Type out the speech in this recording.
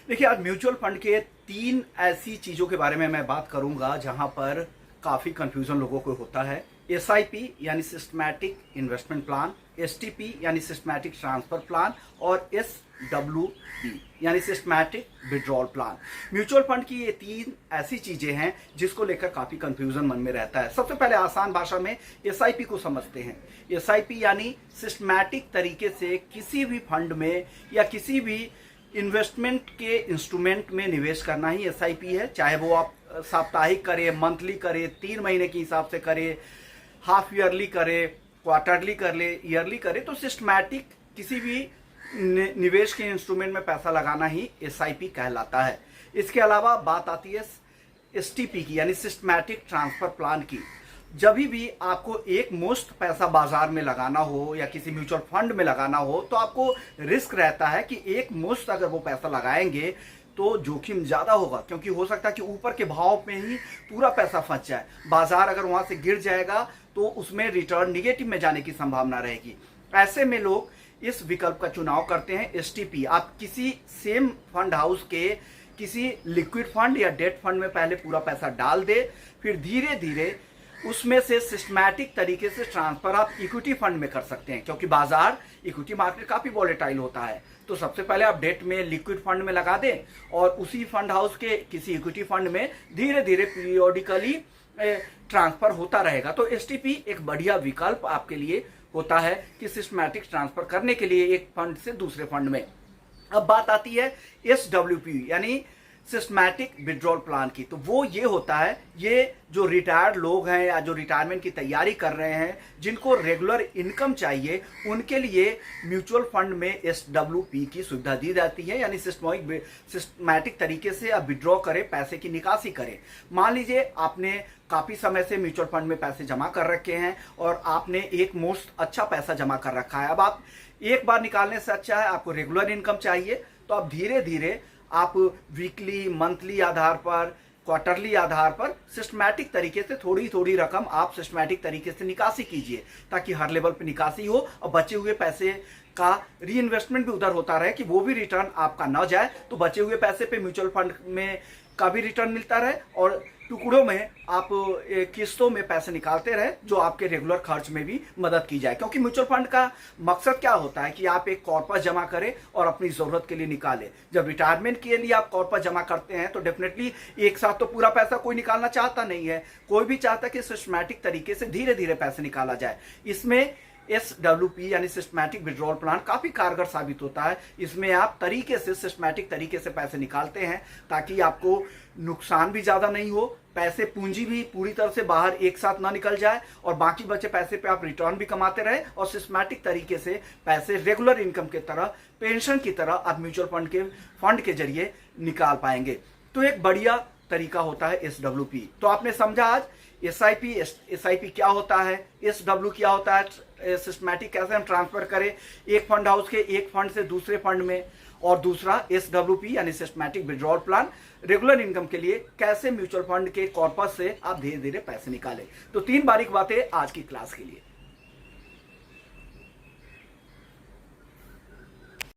देखिए, आज mutual fund के 3 ऐसी चीज़ों के बारे में मैं बात करूंगा जहां पर काफ़ी कंफ्यूजन लोगों को होता है। एसआईपी यानी सिस्टमैटिक इन्वेस्टमेंट प्लान, एसटीपी यानी सिस्टमैटिक ट्रांसफर प्लान और एसडब्ल्यूपी यानी systematic withdrawal plan. Mutual fund की ये 3 ऐसी चीज़ें हैं जिसको लेकर काफ़ी कंफ्यूजन मन में रहता है। सबसे पहले आसान भाषा में एसआईपी को समझते हैं। एसआईपी यानी सिस्टमैटिक तरीके से किसी भी फंड में या किसी भी इन्वेस्टमेंट के इंस्ट्रूमेंट में निवेश करना ही एसआईपी है। चाहे वो आप साप्ताहिक करें, मंथली करें, 3 महीने के हिसाब से करें, हाफ ईयरली करें, क्वार्टरली कर ले, ईयरली करें, तो सिस्टमैटिक किसी भी निवेश के इंस्ट्रूमेंट में पैसा लगाना ही एसआईपी कहलाता है। इसके अलावा बात आती है एसटीपी की यानी सिस्टमैटिक ट्रांसफर प्लान की। जब भी आपको एक मुश्त पैसा बाजार में लगाना हो या किसी म्यूचुअल फंड में लगाना हो तो आपको रिस्क रहता है कि एक मुश्त अगर वो पैसा लगाएंगे तो जोखिम ज़्यादा होगा, क्योंकि हो सकता है कि ऊपर के भाव में ही पूरा पैसा फंस जाए। बाजार अगर वहाँ से गिर जाएगा तो उसमें रिटर्न निगेटिव में जाने की संभावना रहेगी। ऐसे में लोग इस विकल्प का चुनाव करते हैं एसटीपी। आप किसी सेम फंड हाउस के किसी लिक्विड फंड या डेट फंड में पहले पूरा पैसा डाल दे, फिर धीरे धीरे उसमें से सिस्टमैटिक तरीके से ट्रांसफर आप इक्विटी फंड में कर सकते हैं, क्योंकि बाजार इक्विटी मार्केट काफी वॉलेटाइल होता है। तो सबसे पहले आप डेट में लिक्विड फंड में लगा दें और उसी फंड हाउस के किसी इक्विटी फंड में धीरे धीरे पीरियोडिकली ट्रांसफर होता रहेगा। तो एसटीपी एक बढ़िया विकल्प आपके लिए होता है कि सिस्टमैटिक ट्रांसफर करने के लिए एक फंड से दूसरे फंड में। अब बात आती है एसडब्ल्यूपी यानी सिस्टमैटिक विड्रॉल प्लान की। तो वो ये होता है, ये जो रिटायर्ड लोग हैं या जो रिटायरमेंट की तैयारी कर रहे हैं, जिनको रेगुलर इनकम चाहिए, उनके लिए म्यूचुअल फंड में एसडब्ल्यूपी की सुविधा दी जाती है। यानी सिस्टमैटिक तरीके से आप विड्रॉ करें, पैसे की निकासी करें। मान लीजिए आपने काफी समय से म्यूचुअल फंड में पैसे जमा कर रखे हैं और आपने एक मुश्त अच्छा पैसा जमा कर रखा है। अब आप एक बार निकालने से अच्छा है, आपको रेगुलर इनकम चाहिए, तो आप धीरे धीरे आप वीकली, मंथली आधार पर, क्वार्टरली आधार पर सिस्टमैटिक तरीके से थोड़ी थोड़ी रकम आप सिस्टमैटिक तरीके से निकासी कीजिए, ताकि हर लेवल पे निकासी हो और बचे हुए पैसे का री इन्वेस्टमेंट भी उधर होता रहे कि वो भी रिटर्न आपका न जाए। तो बचे हुए पैसे पे म्यूचुअल फंड में का भी रिटर्न मिलता रहे और टुकड़ों में आप किस्तों में पैसे निकालते रहे, जो आपके रेगुलर खर्च में भी मदद की जाए। क्योंकि म्यूचुअल फंड का मकसद क्या होता है कि आप एक कॉर्पस जमा करें और अपनी जरूरत के लिए निकालें। जब रिटायरमेंट के लिए आप कॉर्पस जमा करते हैं तो डेफिनेटली एक साथ तो पूरा पैसा कोई निकालना चाहता नहीं है। कोई भी चाहता है कि सिस्टमैटिक तरीके से धीरे धीरे पैसे निकाला जाए। इसमें एसडब्ल्यूपी यानी सिस्टमैटिक विड्रॉल प्लान काफी कारगर साबित होता है। इसमें आप तरीके से सिस्टमैटिक तरीके से पैसे निकालते हैं ताकि आपको नुकसान भी ज्यादा नहीं हो, पैसे पूंजी भी पूरी तरह से बाहर एक साथ ना निकल जाए और बाकी बचे पैसे पे आप रिटर्न भी कमाते रहे और सिस्टमैटिक तरीके से पैसे रेगुलर इनकम की तरह, पेंशन की तरह आप म्यूचुअल फंड के जरिए निकाल पाएंगे। तो एक बढ़िया तरीका होता है एसडब्ल्यूपी। तो आपने समझा आज एसआईपी क्या होता है, एसडब्ल्यू क्या होता है, सिस्टमैटिक कैसे हम ट्रांसफर करें एक फंड हाउस के एक फंड से दूसरे फंड में, और दूसरा एसडब्ल्यूपी यानी systematic withdrawal plan regular income के लिए कैसे म्यूचुअल फंड के कॉर्पस से आप धीरे धीरे पैसे निकालें। तो 3 बारीक बातें आज की क्लास के लिए।